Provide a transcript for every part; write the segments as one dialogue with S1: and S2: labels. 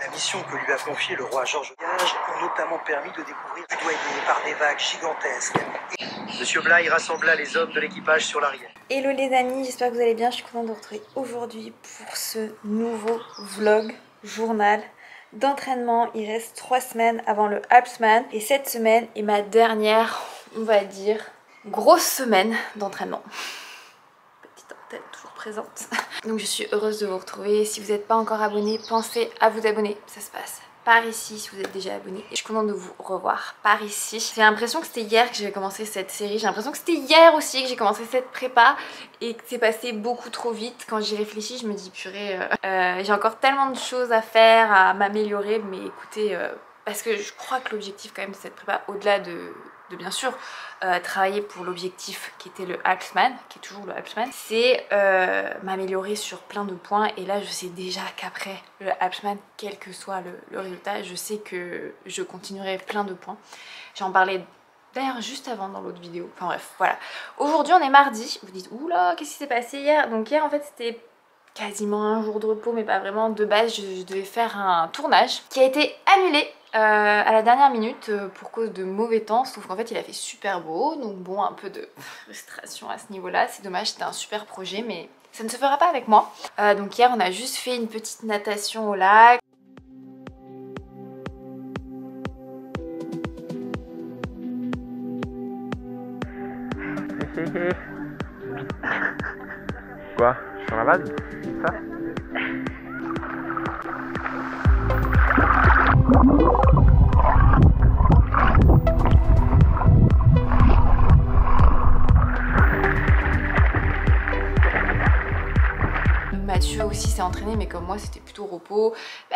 S1: La mission que lui a confiée le roi Georges Gage a notamment permis de découvrir doyenné par des vagues gigantesques. Monsieur Bligh rassembla les hommes de l'équipage sur l'arrière.
S2: Hello les amis, j'espère que vous allez bien. Je suis contente de vous retrouver aujourd'hui pour ce nouveau vlog journal d'entraînement. Il reste 3 semaines avant le Alpsman et cette semaine est ma dernière, on va dire, grosse semaine d'entraînement. Petite antenne toujours présente. Donc je suis heureuse de vous retrouver. Si vous n'êtes pas encore abonné, pensez à vous abonner. Ça se passe par ici si vous êtes déjà abonné. Je suis contente de vous revoir par ici. J'ai l'impression que c'était hier que j'avais commencé cette série. J'ai l'impression que c'était hier aussi que j'ai commencé cette prépa et que c'est passé beaucoup trop vite. Quand j'y réfléchis, je me dis purée, j'ai encore tellement de choses à faire, à m'améliorer. Mais écoutez, parce que je crois que l'objectif quand même de cette prépa, au-delà de bien sûr travailler pour l'objectif qui était le Alpsman, qui est toujours le Alpsman, c'est m'améliorer sur plein de points. Et là je sais déjà qu'après le Alpsman, quel que soit le résultat, je sais que je continuerai plein de points. J'en parlais d'ailleurs juste avant dans l'autre vidéo, enfin bref, voilà. Aujourd'hui on est mardi, vous dites oula qu'est-ce qui s'est passé hier? Donc hier en fait c'était quasiment un jour de repos, mais pas vraiment. De base je devais faire un tournage qui a été annulé à la dernière minute pour cause de mauvais temps, sauf qu'en fait il a fait super beau, donc bon, un peu de frustration à ce niveau là, c'est dommage, c'était un super projet mais ça ne se fera pas avec moi. Donc hier on a juste fait une petite natation au lac.
S3: Quoi? Je suis en la base? Ça?
S2: Mathieu aussi s'est entraîné, mais comme moi c'était plutôt repos.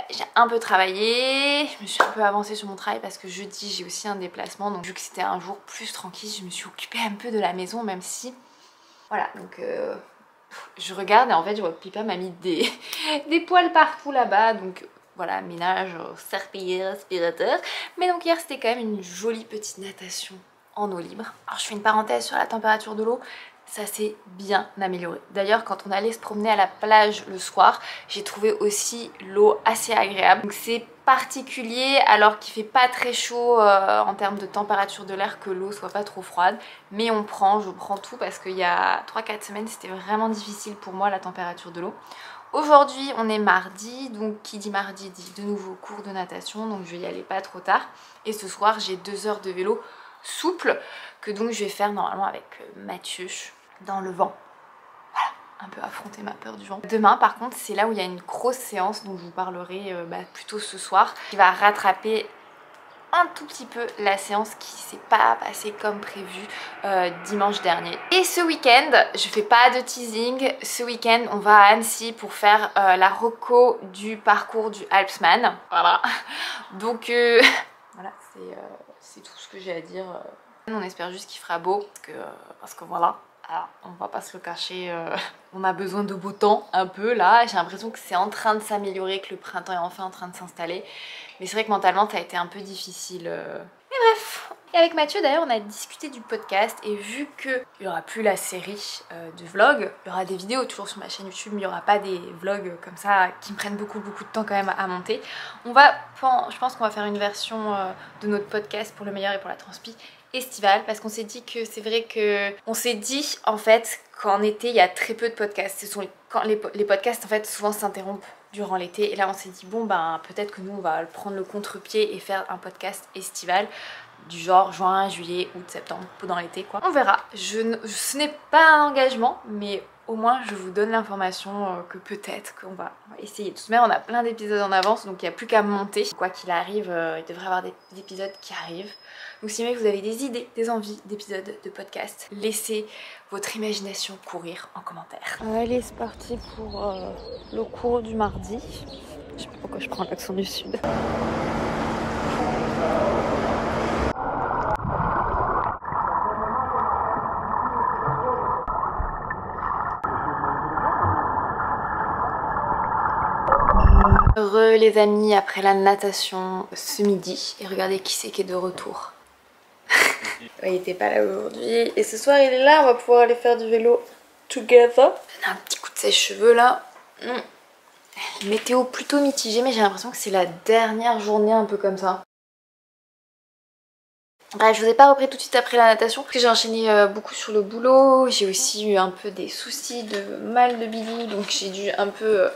S2: J'ai un peu travaillé, je me suis un peu avancée sur mon travail parce que jeudi j'ai aussi un déplacement, donc vu que c'était un jour plus tranquille, je me suis occupée un peu de la maison, même si voilà. Donc je regarde et en fait je vois que Pipa m'a mis des poils partout là-bas, donc voilà, ménage, serpillière, aspirateur. Mais donc hier c'était quand même une jolie petite natation en eau libre. Alors je fais une parenthèse sur la température de l'eau. Ça s'est bien amélioré. D'ailleurs quand on allait se promener à la plage le soir, j'ai trouvé aussi l'eau assez agréable. Donc c'est particulier alors qu'il fait pas très chaud en termes de température de l'air, que l'eau soit pas trop froide. Mais je prends tout parce qu'il y a 3-4 semaines c'était vraiment difficile pour moi la température de l'eau. Aujourd'hui on est mardi, donc qui dit mardi dit de nouveau cours de natation, donc je vais y aller pas trop tard. Et ce soir j'ai 2 heures de vélo souple que donc je vais faire normalement avec Mathieu dans le vent. Voilà, un peu affronter ma peur du vent. Demain par contre c'est là où il y a une grosse séance dont je vous parlerai plutôt ce soir, qui va rattraper un tout petit peu la séance qui s'est pas passée comme prévu dimanche dernier. Et ce week-end, je fais pas de teasing, ce week-end on va à Annecy pour faire la reco du parcours du Alpsman. Voilà, donc voilà, c'est tout ce que j'ai à dire. On espère juste qu'il fera beau parce que voilà. Alors, on va pas se le cacher, on a besoin de beau temps un peu là. J'ai l'impression que c'est en train de s'améliorer, que le printemps est enfin en train de s'installer. Mais c'est vrai que mentalement ça a été un peu difficile. Mais bref. Et avec Mathieu d'ailleurs on a discuté du podcast, et vu qu'il n'y aura plus la série de vlogs, il y aura des vidéos toujours sur ma chaîne YouTube, mais il n'y aura pas des vlogs comme ça qui me prennent beaucoup de temps quand même à monter. Je pense qu'on va faire une version de notre podcast pour le meilleur et pour la transpi estivale, parce qu'on s'est dit que c'est vrai que on s'est dit en fait qu'en été il y a très peu de podcasts. Quand les podcasts en fait souvent s'interrompent durant l'été, et là on s'est dit bon ben peut-être que nous on va prendre le contre-pied et faire un podcast estival du genre juin, juillet, août, septembre, pendant l'été quoi. On verra, ce n'est pas un engagement, mais au moins je vous donne l'information que peut-être qu'on va essayer. De toute manière on a plein d'épisodes en avance, donc il n'y a plus qu'à monter. Quoi qu'il arrive, il devrait y avoir des épisodes qui arrivent. Donc si jamais vous avez des idées, des envies d'épisodes de podcast, laissez votre imagination courir en commentaire. Allez, c'est parti pour le cours du mardi. Je sais pas pourquoi je prends l'accent du sud. Heureux les amis, après la natation ce midi, et regardez qui c'est qui est de retour. Il était pas là aujourd'hui et ce soir il est là, on va pouvoir aller faire du vélo together. Donner un petit coup de sèche-cheveux là. Météo plutôt mitigée, mais j'ai l'impression que c'est la dernière journée un peu comme ça. Bref, je vous ai pas repris tout de suite après la natation parce que j'ai enchaîné beaucoup sur le boulot. J'ai aussi eu un peu des soucis de mal de bidou, donc j'ai dû un peu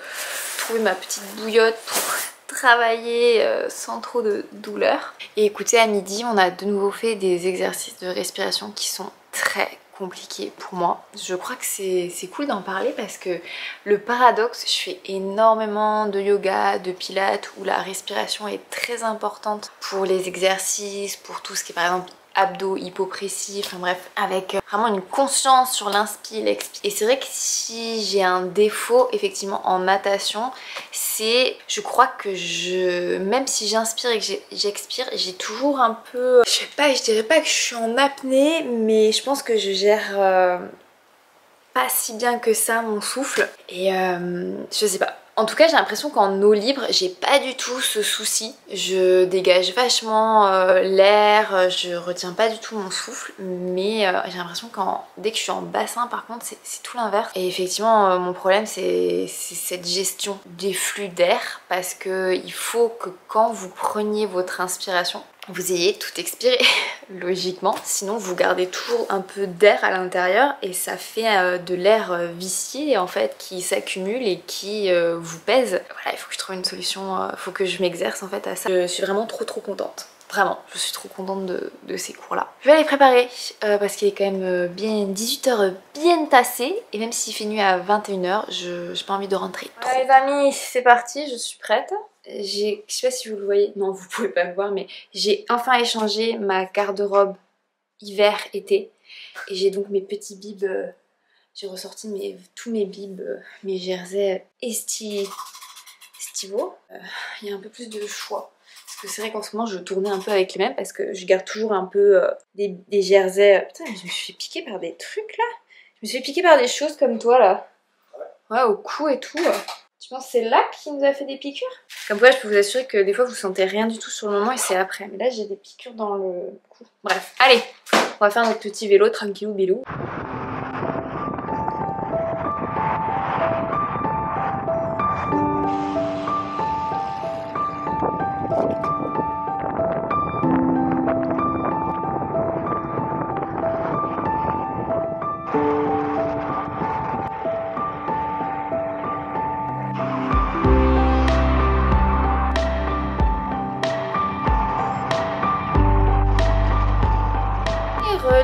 S2: trouver ma petite bouillotte pour travailler sans trop de douleur. Et écoutez, à midi, on a de nouveau fait des exercices de respiration qui sont très compliqués pour moi. Je crois que c'est cool d'en parler parce que le paradoxe, je fais énormément de yoga, de pilates où la respiration est très importante pour les exercices, pour tout ce qui est par exemple abdos, hypopressifs, enfin bref, avec vraiment une conscience sur l'inspire, l'expire. Et c'est vrai que si j'ai un défaut effectivement en natation, c'est, je crois que même si j'inspire et que j'expire, j'ai toujours un peu, je sais pas, je dirais pas que je suis en apnée, mais je pense que je gère pas si bien que ça mon souffle. Et je sais pas. En tout cas, j'ai l'impression qu'en eau libre, j'ai pas du tout ce souci. Je dégage vachement l'air, je retiens pas du tout mon souffle, mais j'ai l'impression que dès que je suis en bassin, par contre, c'est tout l'inverse. Et effectivement, mon problème, c'est cette gestion des flux d'air, parce que il faut que quand vous preniez votre inspiration, vous ayez tout expiré, logiquement. Sinon, vous gardez toujours un peu d'air à l'intérieur et ça fait de l'air vicié, en fait, qui s'accumule et qui vous pèse. Voilà, il faut que je trouve une solution, il faut que je m'exerce, en fait, à ça. Je suis vraiment trop contente. Vraiment, je suis trop contente de ces cours-là. Je vais aller préparer parce qu'il est quand même bien 18h bien tassé. Et même s'il fait nuit à 21h, j'ai pas envie de rentrer. Allez les amis, c'est parti, je suis prête. Je sais pas si vous le voyez, non vous pouvez pas le voir, mais j'ai enfin échangé ma garde-robe hiver-été. Et j'ai donc mes petits bibs, j'ai ressorti tous mes bibs, mes jerseys estivaux. Il y a un peu plus de choix. Parce que c'est vrai qu'en ce moment je tournais un peu avec les mêmes parce que je garde toujours un peu des jerseys. Putain, mais je me suis fait piquer par des trucs là. Je me suis fait piquer par des choses comme toi là. Ouais, au cou et tout. Tu penses que c'est là qui nous a fait des piqûres? Comme quoi, je peux vous assurer que des fois vous sentez rien du tout sur le moment et c'est après. Mais là j'ai des piqûres dans le cou. Bref, allez, on va faire notre petit vélo tranquillou bilou.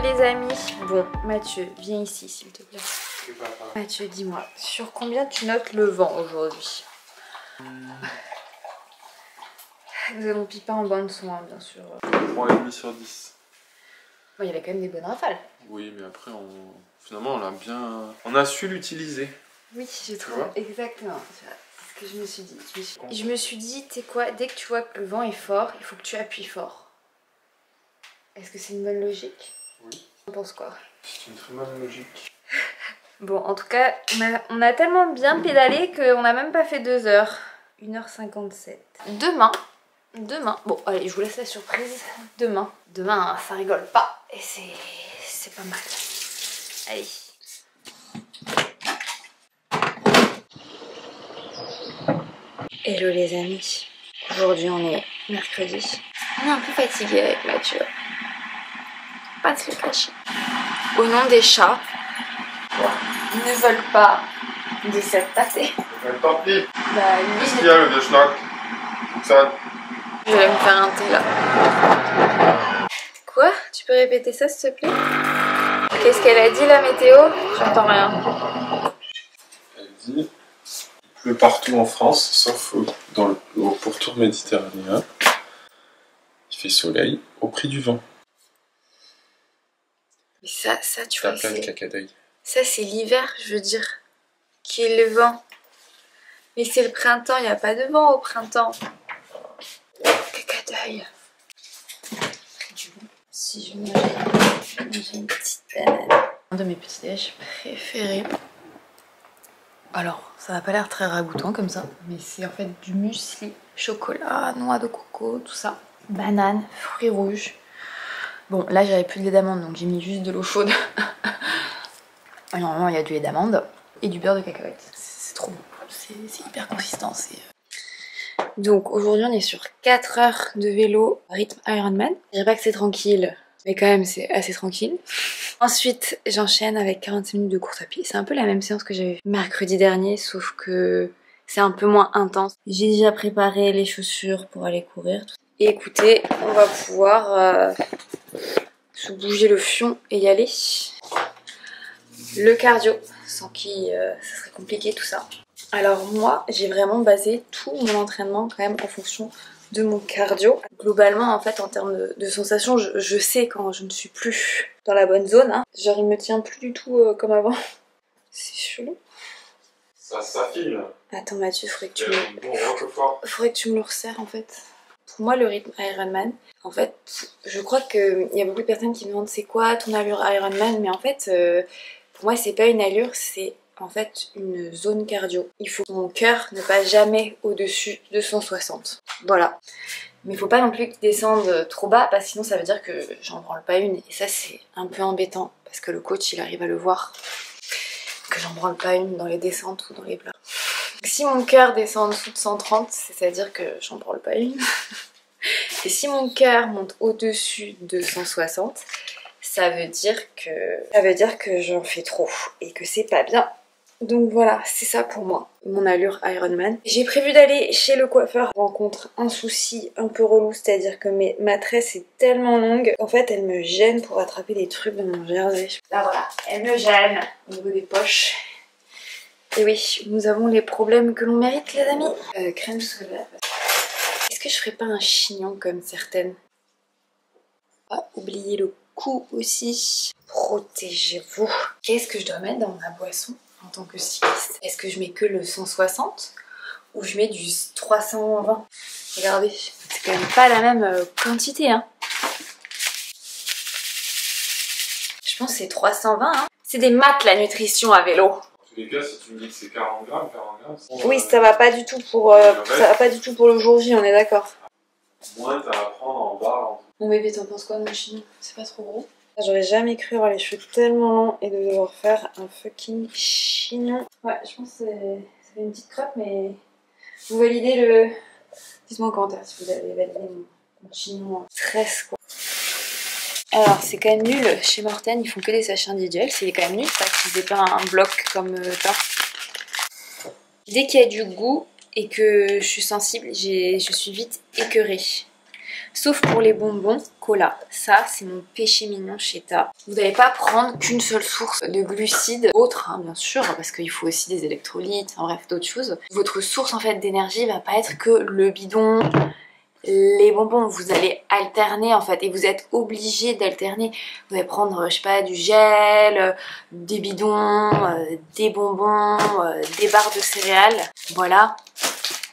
S2: Les amis, bon Mathieu, viens ici s'il te plaît. Mathieu, dis-moi, sur combien tu notes le vent aujourd'hui? Nous allons piper en bande son, hein, bien sûr.
S4: 3,5 sur 10.
S2: Bon, il y avait quand même des bonnes rafales.
S4: Oui, mais après, finalement, on a su l'utiliser.
S2: Oui, je trouve, exactement. C'est ce que je me suis dit. Je me suis dit, tu sais quoi, dès que tu vois que le vent est fort, il faut que tu appuies fort. Est-ce que c'est une bonne logique?
S4: Oui.
S2: On pense quoi?
S4: C'est une très bonne logique.
S2: Bon, en tout cas, on a tellement bien pédalé qu'on n'a même pas fait 2 heures. 1h57. Demain, bon, allez, je vous laisse la surprise. Demain, ça rigole pas. Et c'est pas mal. Allez. Hello les amis. Aujourd'hui, on est mercredi. On est un peu fatigué avec Mathieu. Pas de se le cacher. Au nom des chats, ils ne veulent pas de cette tassée.
S4: Tant pis.
S2: Bah,
S4: Qu'est-ce qu'il y a le vieux schnock? Ça.
S2: Je vais me faire un thé là. Quoi? Tu peux répéter ça s'il te plaît? Qu'est-ce qu'elle a dit la météo? J'entends rien.
S4: Elle dit il pleut partout en France, sauf au pourtour méditerranéen. Il fait soleil au prix du vent.
S2: Mais ça tu vois,
S4: plein de cacadeille.
S2: Ça c'est l'hiver, je veux dire, qui est le vent. Mais c'est le printemps, il n'y a pas de vent au printemps. Cacadeille. Si je mange une petite banane. Un de mes petits déj préférés. Alors, ça n'a pas l'air très ragoûtant comme ça, mais c'est en fait du muesli, chocolat, noix de coco, tout ça. Banane, fruits rouges. Bon, là j'avais plus de lait d'amande, donc j'ai mis juste de l'eau chaude. Normalement, il y a du lait d'amande et du beurre de cacahuète. C'est trop bon. c'est hyper consistant. Donc aujourd'hui on est sur 4 heures de vélo rythme Ironman. Je dirais pas que c'est tranquille, mais quand même c'est assez tranquille. Ensuite j'enchaîne avec 40 minutes de course à pied. C'est un peu la même séance que j'avais fait mercredi dernier, sauf que c'est un peu moins intense. J'ai déjà préparé les chaussures pour aller courir. Et écoutez, on va pouvoir se bouger le fion et y aller. Le cardio, sans qui ça serait compliqué tout ça. Alors moi, j'ai vraiment basé tout mon entraînement quand même en fonction de mon cardio. Globalement, en fait, en termes de sensations, je sais quand je ne suis plus dans la bonne zone. Hein. Genre, il me tient plus du tout comme avant. C'est chelou.
S4: Ça s'affine.
S2: Attends Mathieu, faudrait que tu me le resserres en fait. Pour moi, le rythme Ironman, en fait, je crois qu'il y a beaucoup de personnes qui me demandent c'est quoi ton allure Ironman, mais en fait, pour moi, c'est pas une allure, c'est en fait une zone cardio. Il faut que mon cœur ne passe jamais au-dessus de 160. Voilà. Mais il faut pas non plus qu'il descende trop bas, parce que sinon ça veut dire que j'en branle pas une. Et ça, c'est un peu embêtant, parce que le coach, il arrive à le voir, que j'en branle pas une dans les descentes ou dans les plats. Si mon cœur descend en dessous de 130, c'est-à-dire que j'en branle pas une. Et si mon cœur monte au-dessus de 160, ça veut dire que j'en fais trop et que c'est pas bien. Donc voilà, c'est ça pour moi, mon allure Ironman. J'ai prévu d'aller chez le coiffeur. Je rencontre un souci un peu relou, c'est-à-dire que ma tresse est tellement longue qu'en fait elle me gêne pour attraper des trucs dans mon jersey. Là voilà, elle me gêne au niveau des poches. Et oui, nous avons les problèmes que l'on mérite les amis. Crème solaire. Est-ce que je ferais pas un chignon comme certaines? Ah, oubliez le cou aussi. Protégez-vous. Qu'est-ce que je dois mettre dans ma boisson en tant que cycliste? Est-ce que je mets que le 160 ou je mets du 320? Regardez, c'est quand même pas la même quantité hein. Je pense que c'est 320 hein. C'est des maths la nutrition à vélo.
S4: Les gars, si tu me dis que c'est 40 grammes,
S2: oui, ça va pas du tout pour le jour J, on est d'accord.
S4: Moins t'as à prendre en barre.
S2: Mon bébé, t'en penses quoi de mon chignon? C'est pas trop gros? J'aurais jamais cru avoir les cheveux tellement longs et de devoir faire un fucking chignon. Ouais, je pense que c'est une petite crotte, mais vous validez le... Dites-moi en commentaire si vous avez validé mon chignon stress quoi. Alors c'est quand même nul, chez Morten ils font que des sachets individuels, c'est quand même nul ça qu'ils aient pas un bloc comme ça. Dès qu'il y a du goût et que je suis sensible, je suis vite écœurée. Sauf pour les bonbons cola, ça c'est mon péché mignon chez Ta. Vous n'allez pas prendre qu'une seule source de glucides, autres hein, bien sûr, parce qu'il faut aussi des électrolytes, enfin bref d'autres choses. Votre source en fait d'énergie va pas être que le bidon, les bonbons, vous allez alterner en fait et vous êtes obligé d'alterner. Vous allez prendre, je sais pas, du gel, des bidons, des bonbons, des barres de céréales, voilà.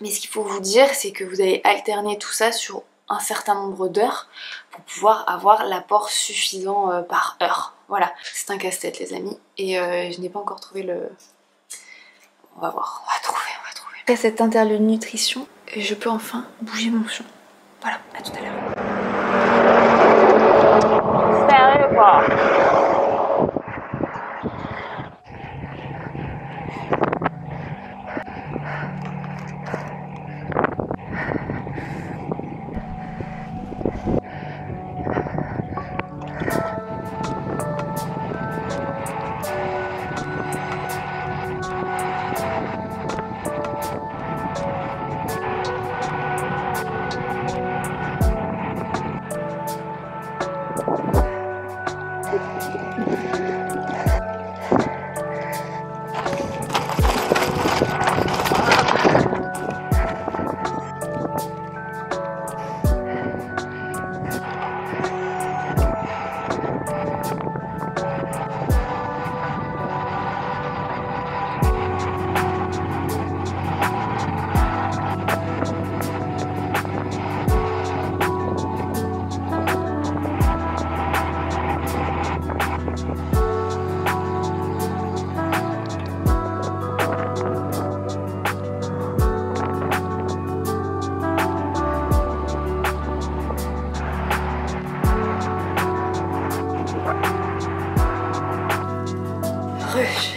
S2: Mais ce qu'il faut vous dire, c'est que vous allez alterner tout ça sur un certain nombre d'heures pour pouvoir avoir l'apport suffisant par heure. Voilà, c'est un casse-tête les amis et je n'ai pas encore trouvé le... On va voir, on va trouver. Après cette interlude nutrition, je peux enfin bouger mon fion. Voilà, à tout à l'heure. Sérieux quoi?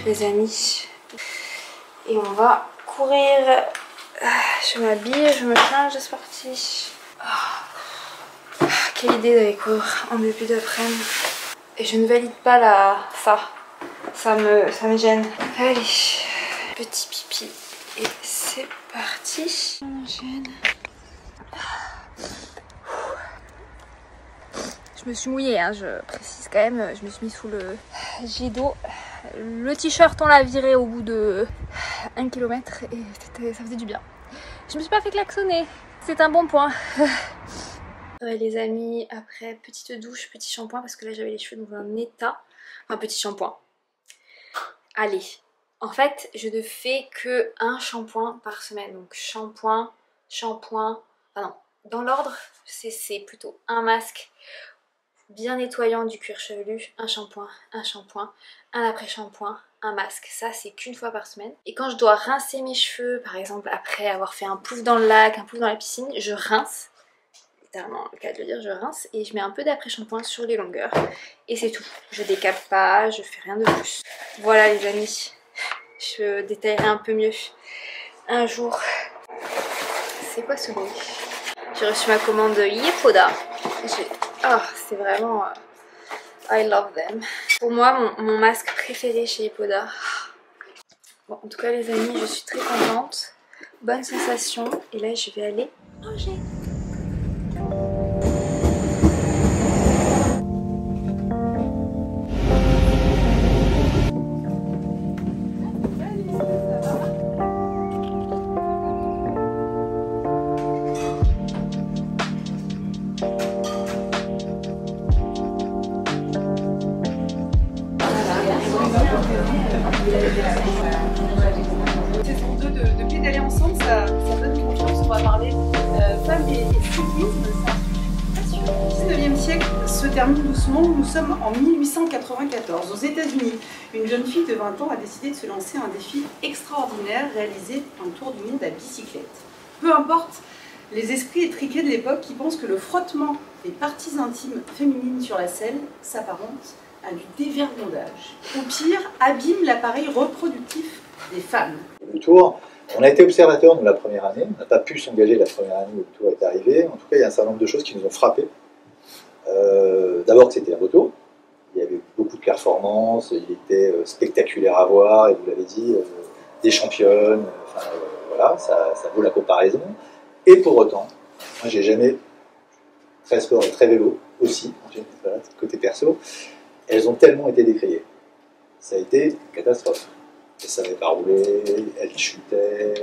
S2: Les amis, et on va courir. Je m'habille, je me change, c'est parti. Quelle idée d'aller courir en début d'après-midi. Et je ne valide pas ça me gêne. Allez, petit pipi. Et c'est parti. Je me suis mouillée, hein, je précise quand même. Je me suis mis sous le jet d'eau. Le t-shirt, on l'a viré au bout de 1 km et ça faisait du bien. Je me suis pas fait klaxonner. C'est un bon point. Les amis, après petite douche, petit shampoing parce que là j'avais les cheveux dans un état. Enfin, petit shampoing. Allez, en fait je ne fais que un shampoing par semaine. Donc shampoing, enfin non, dans l'ordre c'est plutôt un masque bien nettoyant du cuir chevelu, un shampoing, un après-shampoing, un masque. Ça c'est qu'une fois par semaine. Et quand je dois rincer mes cheveux, par exemple après avoir fait un pouf dans le lac, un pouf dans la piscine, je rince. Littéralement le cas de le dire, je rince et je mets un peu d'après-shampoing sur les longueurs. Et c'est tout. Je décape pas, je fais rien de plus. Voilà les amis. Je détaillerai un peu mieux un jour. C'est quoi ce bruit? J'ai reçu ma commande Yepoda. Oh, c'est vraiment... I love them. Pour moi, mon masque préféré chez Yepoda. Bon, en tout cas les amis, je suis très contente. Bonne sensation. Et là, je vais aller manger.
S5: Saison 2 de pédaler ensemble, ça donne confiance. On va parler femmes et cyclisme. C'est un sujet passionnant. Le 19e siècle se termine doucement. Nous sommes en 1894 aux États-Unis. Une jeune fille de 20 ans a décidé de se lancer un défi extraordinaire, réaliser un tour du monde à bicyclette. Peu importe les esprits étriqués de l'époque qui pensent que le frottement des parties intimes féminines sur la selle s'apparente à du dévergondage. Au pire, abîme l'appareil reproductif des femmes.
S6: Le tour, on a été observateur nous la première année, on n'a pas pu s'engager la première année où le tour est arrivé. En tout cas, il y a un certain nombre de choses qui nous ont frappés. D'abord que c'était un beau tour, il y avait beaucoup de performances, il était spectaculaire à voir, et vous l'avez dit, des championnes, enfin voilà, ça vaut la comparaison. Et pour autant, moi j'ai jamais, très sport et très vélo aussi, voilà, côté perso, elles ont tellement été décriées. Ça a été une catastrophe. Elles ne savaient pas rouler, elles chutaient,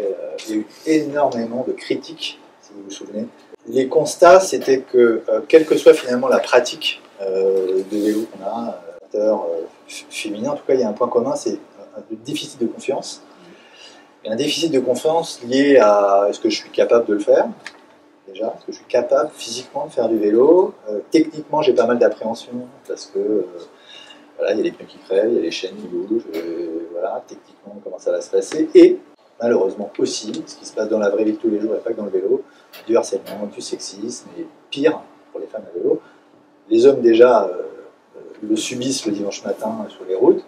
S6: il y a eu énormément de critiques, si vous vous souvenez. Les constats, c'était que, quelle que soit finalement la pratique de vélo qu'on a, féminin, en tout cas, il y a un point commun, c'est un déficit de confiance. Et un déficit de confiance lié à est-ce que je suis capable de le faire, déjà, est-ce que je suis capable physiquement de faire du vélo. Techniquement, j'ai pas mal d'appréhension parce que voilà, il y a les pneus qui crèvent, il y a les chaînes qui bougent, voilà, techniquement, comment ça va se passer. Et malheureusement aussi, ce qui se passe dans la vraie vie de tous les jours et pas que dans le vélo, du harcèlement, du sexisme, et pire pour les femmes à vélo. Les hommes déjà le subissent le dimanche matin sur les routes,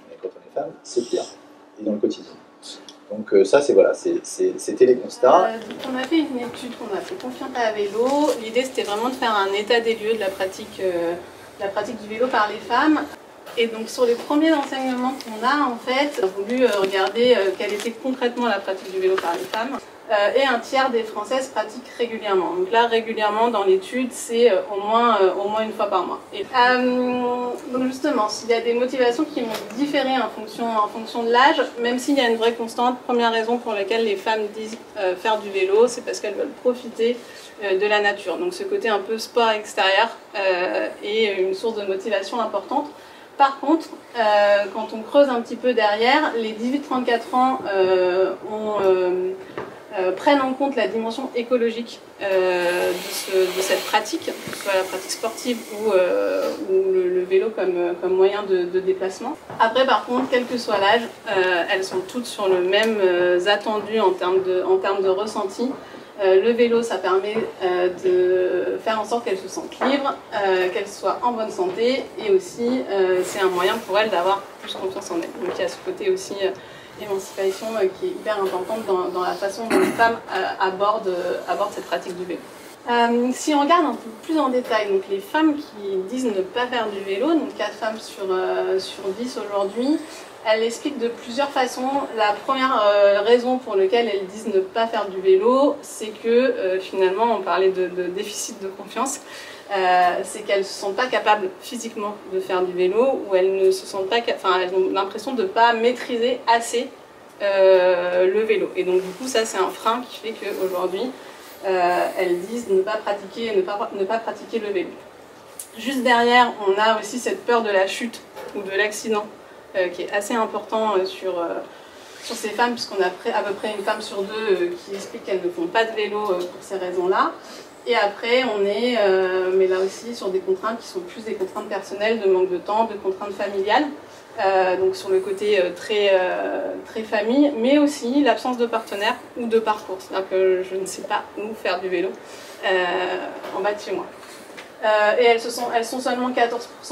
S6: mais quand on est femme, c'est pire, et dans le quotidien. Donc ça, c'est voilà, c'était les constats.
S5: On a fait une étude qu'on a fait Confiante à vélo. L'idée, c'était vraiment de faire un état des lieux de la pratique du vélo par les femmes. Et donc sur les premiers enseignements qu'on a, en fait, on a voulu regarder quelle était concrètement la pratique du vélo par les femmes. Et un tiers des Françaises pratiquent régulièrement. Donc là, régulièrement dans l'étude, c'est au moins une fois par mois. Et, donc justement, s'il y a des motivations qui vont différer en fonction de l'âge, même s'il y a une vraie constante, première raison pour laquelle les femmes disent faire du vélo, c'est parce qu'elles veulent profiter de la nature. Donc ce côté un peu sport extérieur est une source de motivation importante. Par contre, quand on creuse un petit peu derrière, les 18-34 ans prennent en compte la dimension écologique de cette pratique, que ce soit la pratique sportive ou le vélo comme moyen de déplacement. Après, par contre, quel que soit l'âge, elles sont toutes sur le même attendu en termes de ressenti. Le vélo, ça permet de faire en sorte qu'elles se sentent libres, qu'elles soient en bonne santé, et aussi c'est un moyen pour elles d'avoir plus confiance en elles. Donc il y a ce côté aussi émancipation qui est hyper importante dans la façon dont les femmes abordent cette pratique du vélo. Si on regarde un peu plus en détail, donc les femmes qui disent ne pas faire du vélo, donc 4 femmes sur 10 aujourd'hui, elles l'expliquent de plusieurs façons. La première raison pour laquelle elles disent ne pas faire du vélo, c'est que finalement, on parlait de déficit de confiance, c'est qu'elles ne se sentent pas capables physiquement de faire du vélo, ou elles ne se sentent pas, elles ont l'impression de ne pas maîtriser assez le vélo. Et donc du coup, ça c'est un frein qui fait qu'aujourd'hui, elles disent ne pas pratiquer le vélo. Juste derrière, on a aussi cette peur de la chute ou de l'accident qui est assez important sur ces femmes, puisqu'on a à peu près une femme sur 2 qui explique qu'elles ne font pas de vélo pour ces raisons-là. Et après, on est, mais là aussi, sur des contraintes qui sont plus des contraintes personnelles, de manque de temps, de contraintes familiales. Donc sur le côté très famille, mais aussi l'absence de partenaire ou de parcours. C'est-à-dire que je ne sais pas où faire du vélo en bas de chez moi. Et elles sont seulement 14%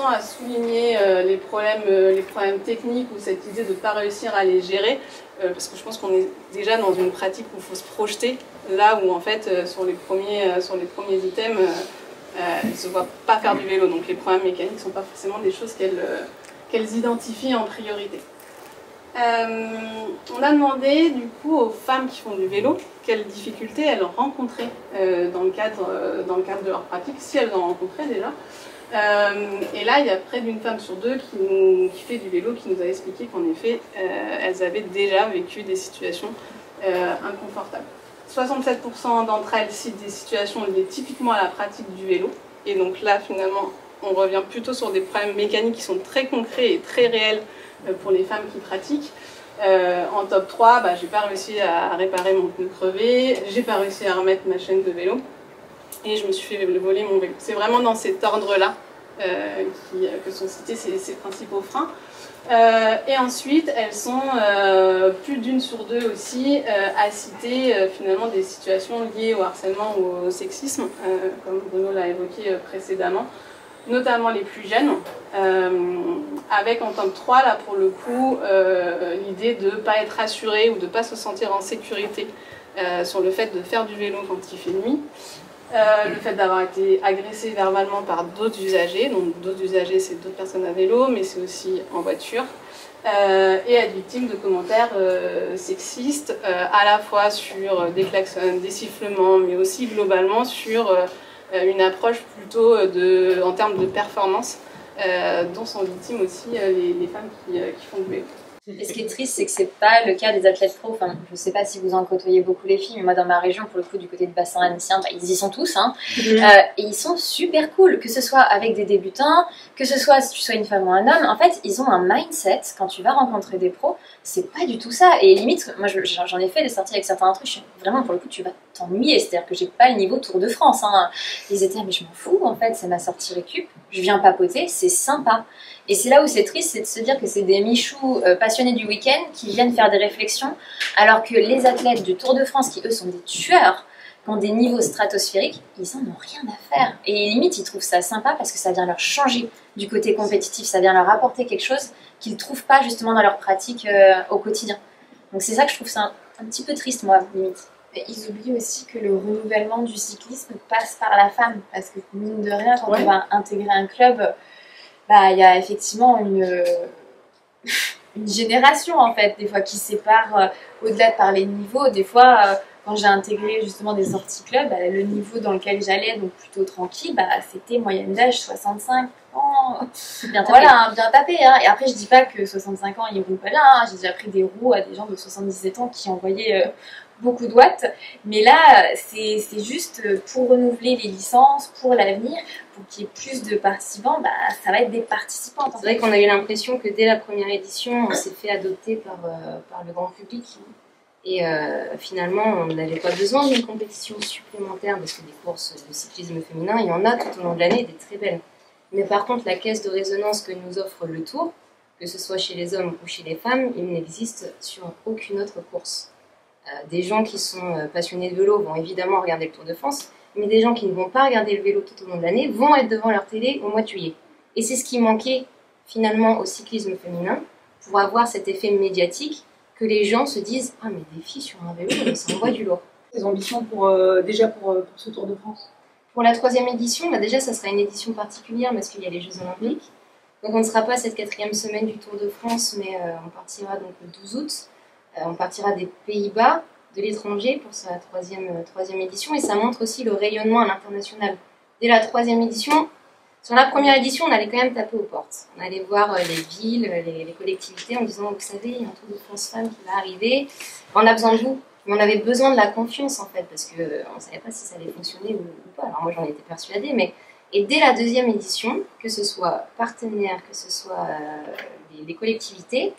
S5: à souligner les problèmes techniques ou cette idée de ne pas réussir à les gérer, parce que je pense qu'on est déjà dans une pratique où il faut se projeter, là où en fait sur les premiers items, elles ne se voient pas faire du vélo, donc les problèmes mécaniques ne sont pas forcément des choses qu'elles identifient en priorité. On a demandé du coup aux femmes qui font du vélo quelles difficultés elles rencontraient dans le cadre de leur pratique, si elles en rencontraient déjà. Et là, il y a près d'une femme sur 2 qui fait du vélo qui nous a expliqué qu'en effet, elles avaient déjà vécu des situations inconfortables. 67% d'entre elles citent des situations liées typiquement à la pratique du vélo. Et donc là, finalement, on revient plutôt sur des problèmes mécaniques qui sont très concrets et très réels pour les femmes qui pratiquent. En top 3, j'ai pas réussi à réparer mon pneu crevé, j'ai pas réussi à remettre ma chaîne de vélo et je me suis fait voler mon vélo. C'est vraiment dans cet ordre-là que sont cités ces principaux freins. Et ensuite, elles sont plus d'une sur 2 aussi à citer finalement des situations liées au harcèlement ou au sexisme, comme Bruno l'a évoqué précédemment, notamment les plus jeunes, avec en top 3, là pour le coup, l'idée de ne pas être rassuré ou de ne pas se sentir en sécurité sur le fait de faire du vélo quand il fait nuit, le fait d'avoir été agressé verbalement par d'autres usagers, donc d'autres usagers c'est d'autres personnes à vélo, mais c'est aussi en voiture, et être victime de commentaires sexistes, à la fois sur des klaxons, des sifflements, mais aussi globalement sur une approche plutôt en termes de performance, dont sont victimes aussi les femmes qui font du vélo.
S7: Et ce qui est triste, c'est que c'est pas le cas des athlètes pro. Enfin, je sais pas si vous en côtoyez beaucoup les filles, mais moi dans ma région, pour le coup, du côté de bassin annécien, ils y sont tous, hein. Et ils sont super cool, que ce soit avec des débutants, que ce soit si tu sois une femme ou un homme. En fait, ils ont un mindset, quand tu vas rencontrer des pros, c'est pas du tout ça. Et limite, moi j'en ai fait des sorties avec certains trucs, vraiment pour le coup, tu vas t'ennuyer. C'est-à-dire que j'ai pas le niveau Tour de France, hein. Ils étaient, mais je m'en fous, en fait, c'est ma sortie récup, je viens papoter, c'est sympa. Et c'est là où c'est triste, c'est de se dire que c'est des michous passionnés du week-end qui viennent faire des réflexions, alors que les athlètes du Tour de France, qui eux sont des tueurs, qui ont des niveaux stratosphériques, ils en ont rien à faire. Et limite, ils trouvent ça sympa parce que ça vient leur changer du côté compétitif, ça vient leur apporter quelque chose qu'ils ne trouvent pas justement dans leur pratique au quotidien. Donc c'est ça que je trouve ça un petit peu triste, moi, limite.
S2: Et ils oublient aussi que le renouvellement du cyclisme passe par la femme, parce que mine de rien, quand on va intégrer un club, il y a effectivement une génération en fait, des fois qui sépare au-delà de parler de niveau. Des fois, quand j'ai intégré justement des sorties club, le niveau dans lequel j'allais, donc plutôt tranquille, c'était moyenne d'âge 65 ans.
S7: Bien tapé.
S2: Voilà, bien tapé. Hein. Et après, je dis pas que 65 ans ils roulent pas bien. Hein. J'ai déjà pris des roues à des gens de 77 ans qui envoyaient beaucoup de watts, mais là c'est juste pour renouveler les licences, pour l'avenir, pour qu'il y ait plus de participants, ça va être des participantes.
S7: C'est vrai qu'on a eu l'impression que dès la première édition, on s'est fait adopter par le grand public, et finalement on n'avait pas besoin d'une compétition supplémentaire, parce que des courses de cyclisme féminin, il y en a tout au long de l'année, des très belles. Mais par contre, la caisse de résonance que nous offre le Tour, que ce soit chez les hommes ou chez les femmes, il n'existe sur aucune autre course. Des gens qui sont passionnés de vélo vont évidemment regarder le Tour de France, mais des gens qui ne vont pas regarder le vélo tout au long de l'année vont être devant leur télé au mois de juillet. Et c'est ce qui manquait finalement au cyclisme féminin pour avoir cet effet médiatique que les gens se disent « Ah mais des filles sur un vélo, ça envoie du lourd ».
S8: Tes ambitions déjà pour ce Tour de France?
S7: Pour la 3e édition, bah déjà ça sera une édition particulière parce qu'il y a les Jeux Olympiques. Donc on ne sera pas cette 4e semaine du Tour de France, mais on partira donc le 12 août. On partira des Pays-Bas, de l'étranger pour sa 3e édition, et ça montre aussi le rayonnement à l'international. Dès la 3e édition, sur la première édition, on allait quand même taper aux portes. On allait voir les villes, les collectivités en disant « Vous savez, il y a un Tour de France Femmes qui va arriver, on a besoin de vous ». Mais on avait besoin de la confiance en fait, parce qu'on ne savait pas si ça allait fonctionner ou pas. Alors moi j'en étais persuadée, mais... Et dès la 2e édition, que ce soit partenaires, que ce soit les collectivités,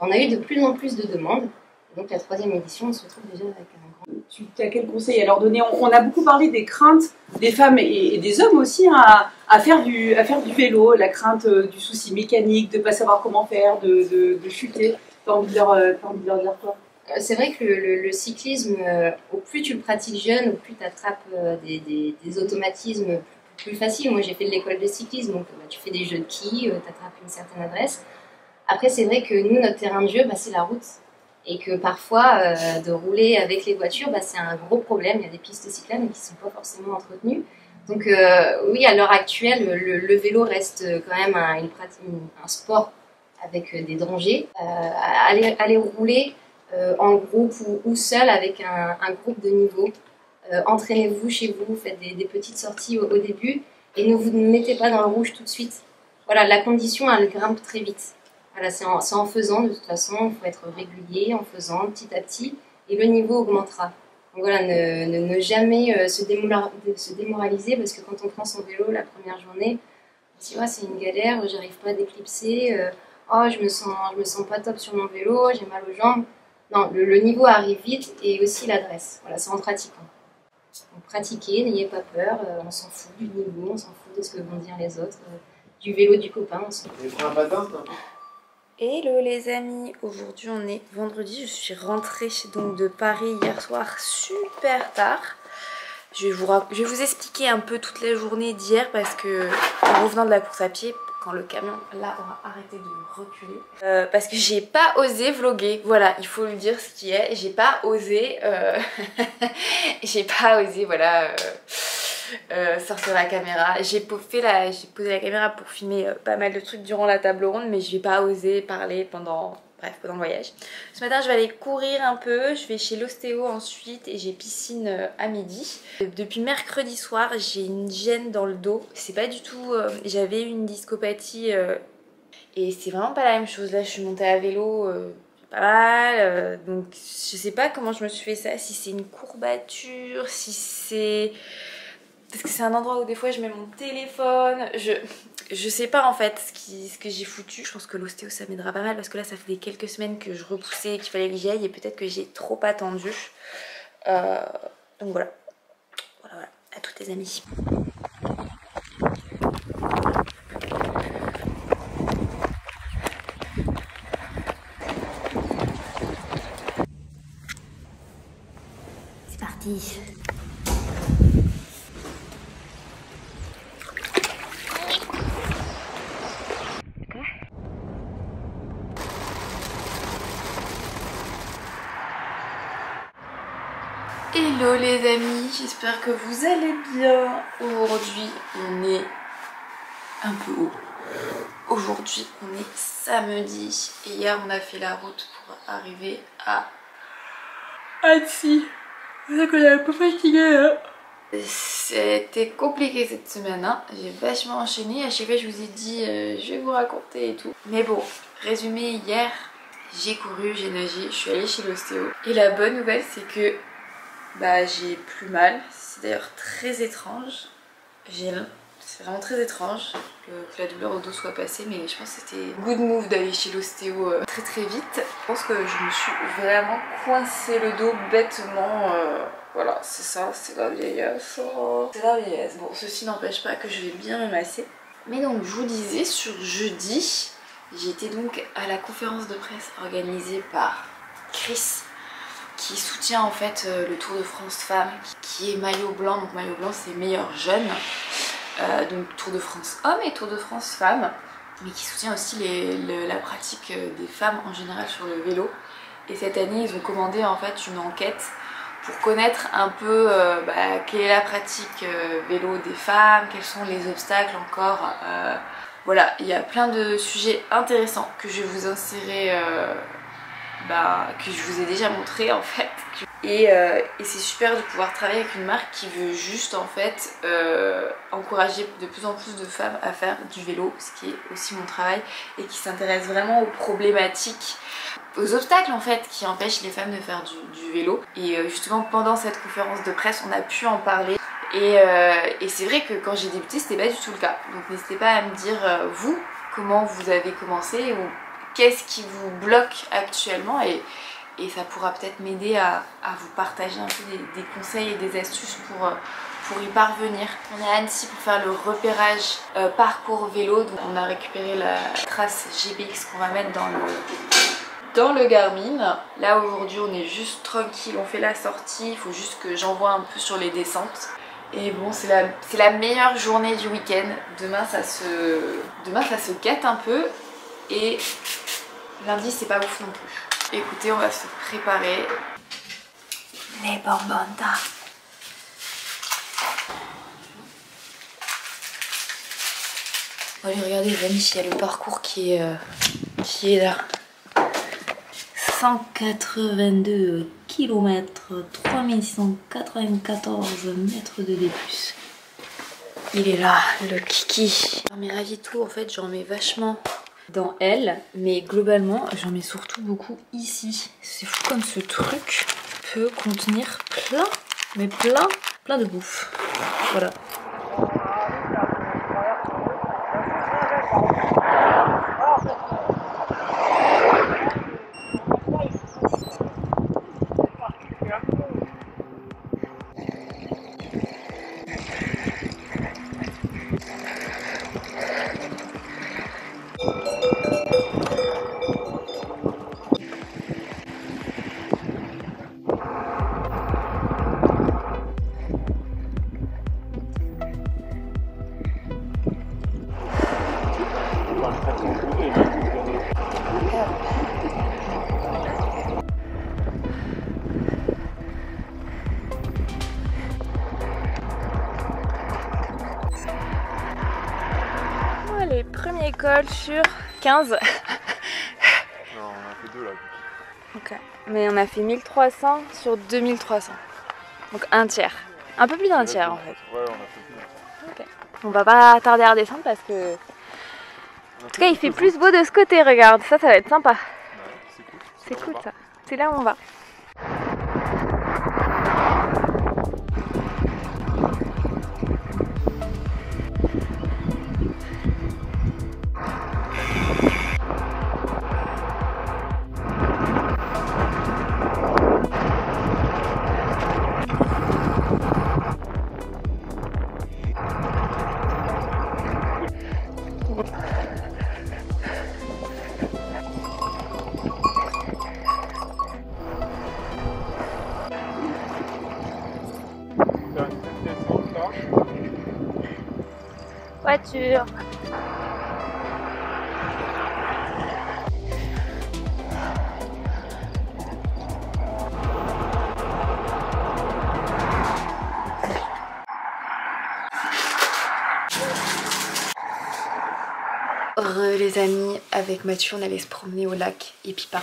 S7: on a eu de plus en plus de demandes. Et donc la 3e édition, on se retrouve déjà avec un grand...
S8: Tu as quel conseil à leur donner? On a beaucoup parlé des craintes des femmes et des hommes aussi hein, à faire du vélo, la crainte du souci mécanique, de ne pas savoir comment faire, de chuter. Tu as envie de leur dire quoi?
S7: C'est vrai que le cyclisme, au plus tu le pratiques jeune, au plus tu attrapes des automatismes plus faciles. Moi j'ai fait de l'école de cyclisme, donc tu fais des jeux de quilles, tu attrapes une certaine adresse. Après c'est vrai que nous, notre terrain de jeu, c'est la route. Et que parfois, de rouler avec les voitures, c'est un gros problème. Il y a des pistes cyclables qui ne sont pas forcément entretenues. Donc oui, à l'heure actuelle, le vélo reste quand même un sport avec des dangers. Aller rouler en groupe ou seul avec un groupe de niveau. Entraînez-vous chez vous, faites des petites sorties au début et ne vous mettez pas dans le rouge tout de suite. Voilà, la condition, elle grimpe très vite. Voilà, c'est en faisant, de toute façon, il faut être régulier, en faisant petit à petit, et le niveau augmentera. Donc voilà, ne jamais se démoraliser, parce que quand on prend son vélo la première journée, on se dit, c'est une galère, j'arrive pas à déclipser, je me sens pas top sur mon vélo, j'ai mal aux jambes. Non, le niveau arrive vite, et aussi l'adresse. Voilà, c'est en pratiquant. Donc pratiquez, n'ayez pas peur, on s'en fout du niveau, on s'en fout de ce que vont dire les autres, du vélo du copain, on s'en fout.
S6: Tu prends un patin, toi?
S2: Hello les amis, aujourd'hui on est vendredi, je suis rentrée donc de Paris hier soir super tard. Je vais vous expliquer un peu toute la journée d'hier parce que en revenant de la course à pied, quand le camion là aura arrêté de reculer, parce que j'ai pas osé vlogger, voilà, il faut lui dire ce qui est, j'ai pas osé, voilà... sortir la caméra. J'ai posé la caméra pour filmer pas mal de trucs durant la table ronde, mais je vais pas oser parler pendant le voyage. Ce matin je vais aller courir un peu, je vais chez l'ostéo ensuite et j'ai piscine à midi. Depuis mercredi soir j'ai une gêne dans le dos, c'est pas du tout... j'avais une discopathie et c'est vraiment pas la même chose. Là je suis montée à vélo pas mal, donc je sais pas comment je me suis fait ça, si c'est une courbature, si c'est... Parce que c'est un endroit où des fois je mets mon téléphone, je sais pas en fait ce que j'ai foutu. Je pense que l'ostéo ça m'aidera pas mal parce que là ça fait quelques semaines que je repoussais, qu'il fallait que j'y aille et peut-être que j'ai trop attendu. Donc voilà, à toutes les amies. C'est parti. Hello les amis, j'espère que vous allez bien. Aujourd'hui on est un peu haut. Aujourd'hui on est samedi et hier on a fait la route pour arriver à Annecy. C'est ça qu'on est un peu fatigué hein. C'était compliqué cette semaine hein. J'ai vachement enchaîné, à chaque fois je vous ai dit je vais vous raconter et tout. Mais bon, résumé, hier j'ai couru, j'ai nagé, je suis allée chez l'ostéo. Et la bonne nouvelle c'est que j'ai plus mal, c'est d'ailleurs très étrange, c'est vraiment très étrange que la douleur au dos soit passée, mais je pense que c'était good move d'aller chez l'ostéo très vite. Je pense que je me suis vraiment coincé le dos bêtement, voilà c'est ça, c'est la vieillesse, c'est la vieillesse. Bon, ceci n'empêche pas que je vais bien me masser. Mais donc je vous disais, sur jeudi, j'étais donc à la conférence de presse organisée par Chris, qui soutient en fait le Tour de France Femmes, qui est maillot blanc, donc maillot blanc c'est meilleur jeune, donc Tour de France Hommes et Tour de France Femmes, mais qui soutient aussi la pratique des femmes en général sur le vélo. Et cette année ils ont commandé en fait une enquête pour connaître un peu quelle est la pratique vélo des femmes, quels sont les obstacles encore. Voilà, il y a plein de sujets intéressants que je vais vous insérer, que je vous ai déjà montré en fait. Et c'est super de pouvoir travailler avec une marque qui veut juste en fait encourager de plus en plus de femmes à faire du vélo, ce qui est aussi mon travail, et qui s'intéresse vraiment aux problématiques, aux obstacles en fait qui empêchent les femmes de faire du vélo. Et justement pendant cette conférence de presse on a pu en parler. Et c'est vrai que quand j'ai débuté c'était pas du tout le cas. Donc n'hésitez pas à me dire vous comment vous avez commencé ou qu'est-ce qui vous bloque actuellement, et ça pourra peut-être m'aider à vous partager un peu des conseils et des astuces pour y parvenir. On est à Annecy pour faire le repérage parcours vélo. Donc on a récupéré la trace GBX qu'on va mettre dans le Garmin. Là aujourd'hui on est juste tranquille, on fait la sortie, il faut juste que j'envoie un peu sur les descentes. Et bon, c'est la meilleure journée du week-end. Demain ça se gâte un peu, et lundi c'est pas ouf non plus. Écoutez, on va se préparer. Les bonbons. Allez, regardez les amis, il y a le parcours qui est là. 182 km, 3694 mètres de D+. Il est là, le kiki. Mes ravitous, en fait, j'en mets vachement dans elle, mais globalement, j'en mets surtout beaucoup ici. C'est fou comme ce truc peut contenir plein, mais plein de bouffe. Voilà. Les premiers cols sur 15.
S3: Non, on a fait 2 là.
S2: Ok. Mais on a fait 1300 sur 2300. Donc un tiers. Un peu plus d'un tiers en fait.
S3: Ouais, on a fait plus.
S2: Ok. On va pas tarder à redescendre parce que... En tout cas il fait plus beau de ce côté, regarde. Ça va être sympa.
S3: Ouais, c'est cool.
S2: C'est cool ça. C'est là où on va. Voiture. Les amis, avec Mathieu on allait se promener au lac et Pipa.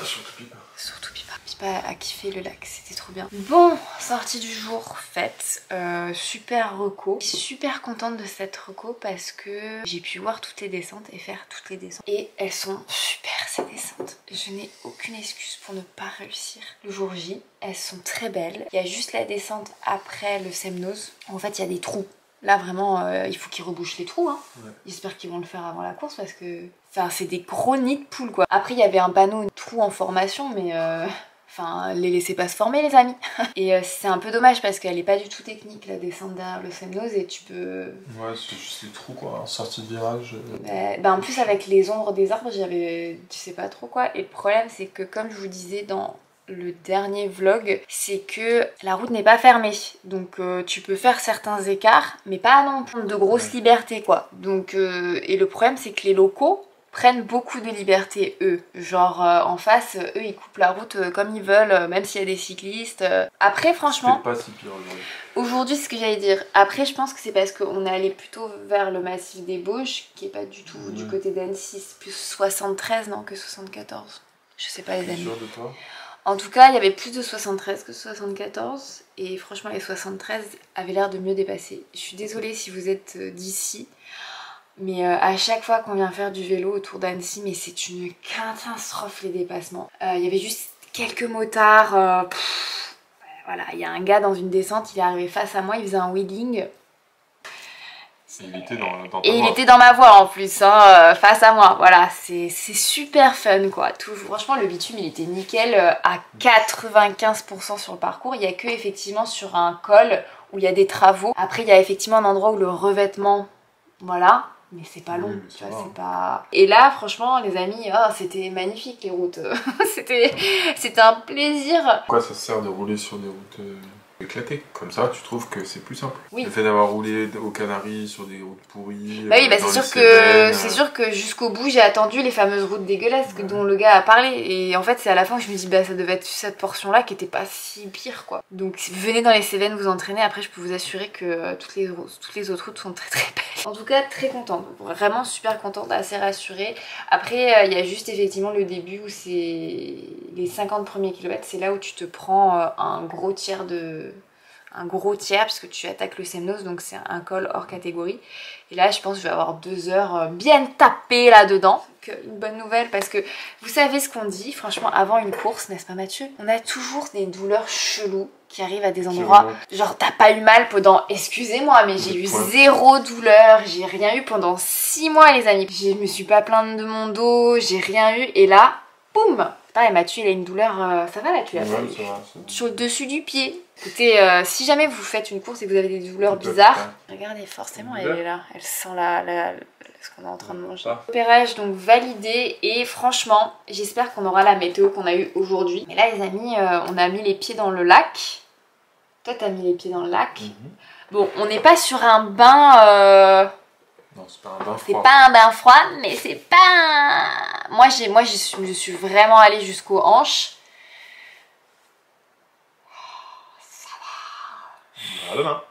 S4: Surtout Pipa.
S2: Surtout Pipa. Pipa a kiffé le lac, c'était trop bien. Bon, sortie du jour faite, super reco. Je suis super contente de cette reco parce que j'ai pu voir toutes les descentes et faire toutes les descentes. Et elles sont super ces descentes. Je n'ai aucune excuse pour ne pas réussir le jour J. Elles sont très belles. Il y a juste la descente après le Semnoz. En fait il y a des trous. Là vraiment il faut qu'ils rebouchent les trous hein. Ouais. J'espère qu'ils vont le faire avant la course parce que enfin, c'est des gros nids de poules quoi. Après il y avait un panneau trou en formation mais enfin les laissez pas se former les amis. Et c'est un peu dommage parce qu'elle est pas du tout technique la descente derrière le Semnoz et tu peux...
S4: Ouais c'est juste les trous quoi, en sortie de virage.
S2: En plus avec les ombres des arbres j'avais tu sais pas trop quoi. Et le problème c'est que comme je vous disais dans le dernier vlog, c'est que la route n'est pas fermée, donc tu peux faire certains écarts mais pas non plus de grosses libertés quoi. Donc et le problème c'est que les locaux prennent beaucoup de liberté eux. Genre en face, eux ils coupent la route comme ils veulent, même s'il y a des cyclistes. Après franchement,
S3: C'était pas si pire aujourd'hui.
S2: aujourd'hui c'est ce que j'allais dire. Après je pense que c'est parce qu'on est allé plutôt vers le massif des Bauges, qui est pas du tout du côté d'Annecy, c'est plus 73 non que 74. Je sais pas les
S3: T'es
S2: amis.
S3: sûr de toi?
S2: En tout cas, il y avait plus de 73 que 74 et franchement les 73 avaient l'air de mieux dépasser. Je suis désolée si vous êtes d'ici, mais à chaque fois qu'on vient faire du vélo autour d'Annecy, mais c'est une catastrophe les dépassements. Il y avait juste quelques motards, voilà, il y a un gars dans une descente, il est arrivé face à moi, il faisait un wheeling.
S3: Il était dans ta
S2: Et il
S3: voie.
S2: était dans ma voie en plus, hein, face à moi. Voilà, c'est super fun quoi. Franchement, le bitume il était nickel à 95% sur le parcours. Il n'y a que effectivement sur un col où il y a des travaux. Après, il y a effectivement un endroit où le revêtement, voilà. Mais c'est pas long,
S3: Oui, mais
S2: tu
S3: ça
S2: vois,
S3: va.
S2: c'est pas... Et là, franchement, les amis, oh, c'était magnifique les routes. C'était un plaisir.
S3: Pourquoi ça sert de rouler sur des routes éclatées? Comme ça, tu trouves que c'est plus simple.
S2: Oui.
S3: Le fait d'avoir roulé aux Canaries sur des routes pourries.
S2: Bah oui, bah
S3: dans
S2: c'est
S3: les
S2: sûr
S3: Cévennes,
S2: c'est sûr que jusqu'au bout j'ai attendu les fameuses routes dégueulasses dont le gars a parlé. Et en fait c'est à la fin que je me dis bah ça devait être cette portion là qui était pas si pire quoi. Donc venez dans les Cévennes vous entraîner, après je peux vous assurer que toutes les autres routes sont très très belles. En tout cas très contente, vraiment super contente, assez rassurée. Après il y a juste effectivement le début où c'est les 50 premiers kilomètres, c'est là où tu te prends un gros tiers parce que tu attaques le Semnos, donc c'est un col hors catégorie. Et là je pense que je vais avoir 2 heures bien tapées là-dedans. Une bonne nouvelle parce que vous savez ce qu'on dit, franchement avant une course, n'est-ce pas Mathieu? On a toujours des douleurs cheloues qui arrivent à des endroits, genre t'as pas eu mal pendant, excusez-moi mais j'ai eu zéro douleur, j'ai rien eu pendant 6 mois les amis. Je me suis pas plainte de mon dos, j'ai rien eu et là, boum! Pareil, Mathieu il a une douleur, ça va là tu l'as
S3: Ouais,
S2: fait
S3: ça va,
S2: sur le dessus du pied. Écoutez, si jamais vous faites une course et que vous avez des douleurs bizarres, regardez, forcément elle est là, elle sent ce qu'on est en train de manger. Opérage donc validé et franchement, j'espère qu'on aura la météo qu'on a eue aujourd'hui. Mais là les amis, on a mis les pieds dans le lac. Toi t'as mis les pieds dans le lac. Bon, on n'est pas sur un bain...
S3: Non, c'est pas un bain froid.
S2: C'est pas un bain froid, mais c'est pas un... Moi, je suis vraiment allée jusqu'aux hanches.
S3: On verra demain.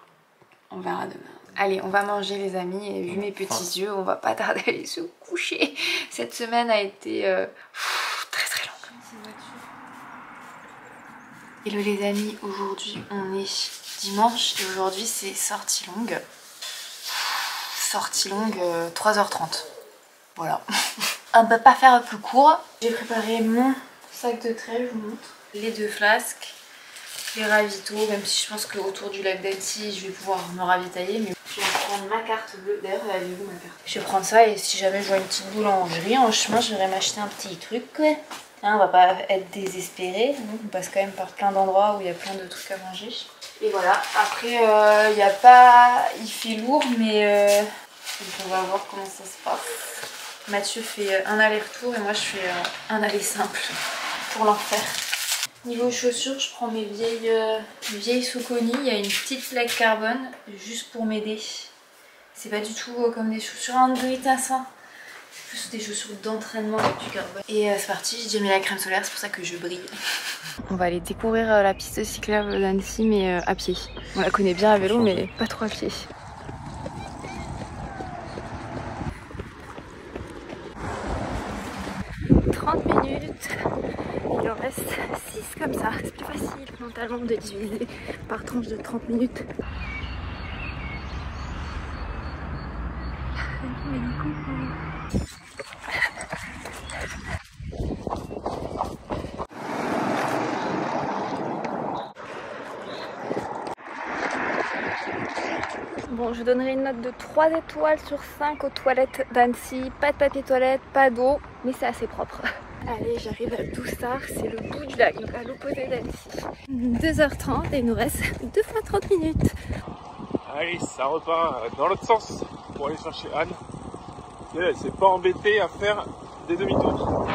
S2: On verra demain. Allez, on va manger les amis. Et vu mes petits yeux, on va pas tarder à aller se coucher. Cette semaine a été très très longue. Hello les amis, aujourd'hui on est dimanche et aujourd'hui c'est sortie longue. Sortie longue 3h30. Voilà. On peut pas faire plus court. J'ai préparé mon sac de trait, je vous montre. Les 2 flasques, les ravitaux, même si je pense qu'autour du lac d'Annecy je vais pouvoir me ravitailler. Mais je vais prendre ma carte bleue. D'ailleurs, avez-vous ma carte? Je vais prendre ça et si jamais je vois une petite boulangerie en chemin, je vais m'acheter un petit truc. Ouais. Hein, on va pas être désespéré. On passe quand même par plein d'endroits où il y a plein de trucs à manger. Et voilà, après il y a pas... il fait lourd mais on va voir comment ça se passe. Mathieu fait un aller-retour et moi je fais un aller simple pour l'enfer. Niveau chaussures, je prends mes vieilles Saucony, il y a une petite plaque carbone juste pour m'aider. C'est pas du tout comme des chaussures Android-Tassin. Plus des chaussures d'entraînement avec du carbone. Et c'est parti, j'ai déjà mis la crème solaire, c'est pour ça que je brille. On va aller découvrir la piste cyclable d'Annecy mais à pied. On la connaît bien à vélo mais pas trop à pied. Il en reste 6 comme ça, c'est plus facile mentalement de diviser par tranche de 30 minutes. Bon, je donnerai une note de 3 étoiles sur 5 aux toilettes d'Annecy. Pas de papier toilette, pas d'eau, mais c'est assez propre. Allez, j'arrive à Doussard, c'est le bout du lac, donc à l'opposé d'Annecy. 2h30 et il nous reste 2 fois 30 minutes.
S3: Allez, ça repart dans l'autre sens pour aller chercher Anne. Et elle s'est pas embêtée à faire des demi-tours.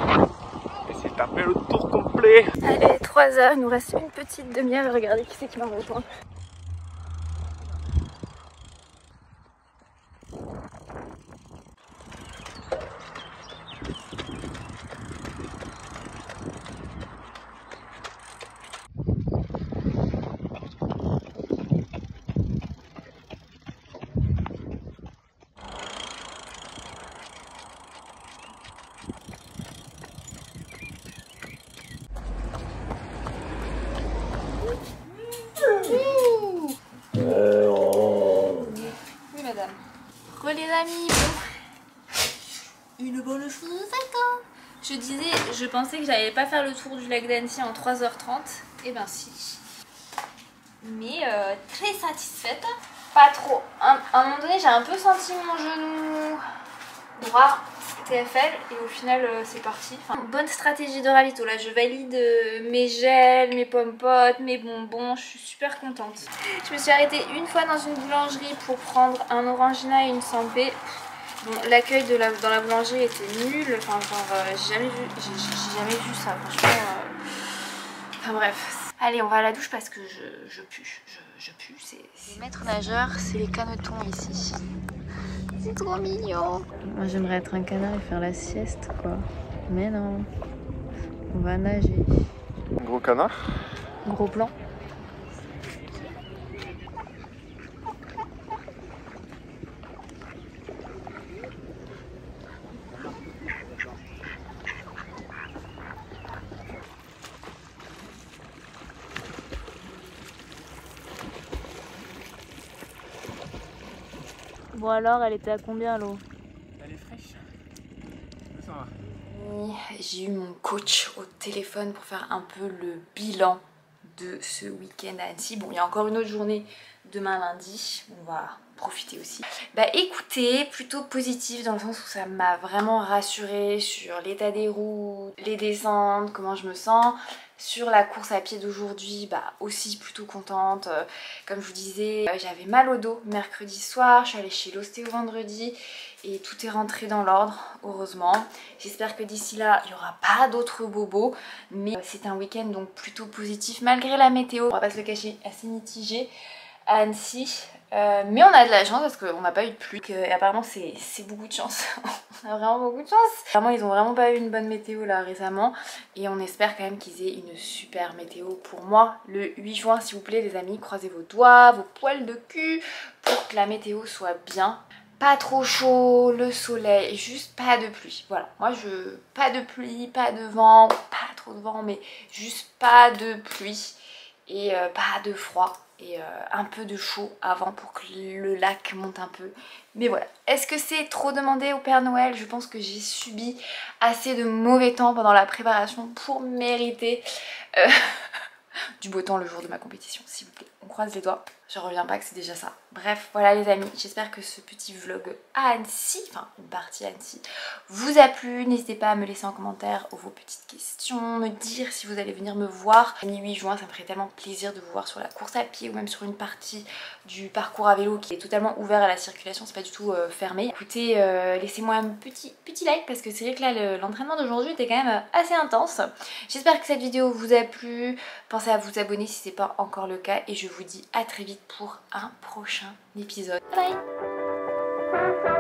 S3: Elle s'est tapé le tour complet.
S2: Allez, 3 heures, il nous reste une petite demi-heure. Regardez qui c'est qui m'a rejoint. les amis, bon. Une bonne chose d'accord. Je disais, je pensais que j'allais pas faire le tour du lac d'Annecy en 3h30. Et ben si. Mais très satisfaite. Pas trop. À un moment donné, j'ai un peu senti mon genou droit TFL et au final c'est parti. Enfin, bonne stratégie de ravito là, je valide mes gels, mes pommes potes, mes bonbons, je suis super contente. Je me suis arrêtée une fois dans une boulangerie pour prendre un Orangina et une Sampé. Bon, l'accueil dans la boulangerie était nul, enfin genre j'ai jamais vu ça franchement. Enfin bref. Allez, on va à la douche parce que je pue. Je pue, c'est maître nageur, c'est les canetons ici. C'est trop mignon. Moi j'aimerais être un canard et faire la sieste quoi. Mais non. On va nager.
S3: Gros canard.
S2: Gros plan. Bon alors, elle était à combien l'eau?
S3: Elle est fraîche. Ça va.
S2: J'ai eu mon coach au téléphone pour faire un peu le bilan de ce week-end à Annecy. Bon, il y a encore une autre journée demain lundi, on va profiter aussi. Bah écoutez, plutôt positif dans le sens où ça m'a vraiment rassurée sur l'état des routes, les descentes, comment je me sens. Sur la course à pied d'aujourd'hui, bah aussi plutôt contente. Comme je vous disais, j'avais mal au dos mercredi soir, je suis allée chez l'ostéo vendredi et tout est rentré dans l'ordre, heureusement. J'espère que d'ici là, il n'y aura pas d'autres bobos, mais c'est un week-end donc plutôt positif malgré la météo. On va pas se le cacher, assez mitigé à Annecy. Mais on a de la chance parce qu'on n'a pas eu de pluie. Et apparemment c'est beaucoup de chance. On a vraiment beaucoup de chance. Apparemment ils ont vraiment pas eu une bonne météo là récemment. Et on espère quand même qu'ils aient une super météo pour moi le 8 juin s'il vous plaît les amis. Croisez vos doigts, vos poils de cul pour que la météo soit bien. Pas trop chaud, le soleil, juste pas de pluie. Voilà, moi pas de pluie, pas de vent, pas trop de vent mais juste pas de pluie et pas de froid. Et un peu de chaud avant pour que le lac monte un peu. Mais voilà. Est-ce que c'est trop demandé au Père Noël? Je pense que j'ai subi assez de mauvais temps pendant la préparation pour mériter du beau temps le jour de ma compétition, s'il vous plaît. On croise les doigts. Je reviens pas que c'est déjà ça. Bref, voilà les amis. J'espère que ce petit vlog à Annecy, enfin une partie à Annecy, vous a plu. N'hésitez pas à me laisser en commentaire vos petites questions, me dire si vous allez venir me voir. Le 8 juin, ça me ferait tellement plaisir de vous voir sur la course à pied ou même sur une partie du parcours à vélo qui est totalement ouvert à la circulation, c'est pas du tout fermé. Écoutez, laissez-moi un petit like parce que c'est vrai que là l'entraînement d'aujourd'hui était quand même assez intense. J'espère que cette vidéo vous a plu. Pensez à vous abonner si c'est pas encore le cas et je vous dis à très vite pour un prochain épisode. Bye bye.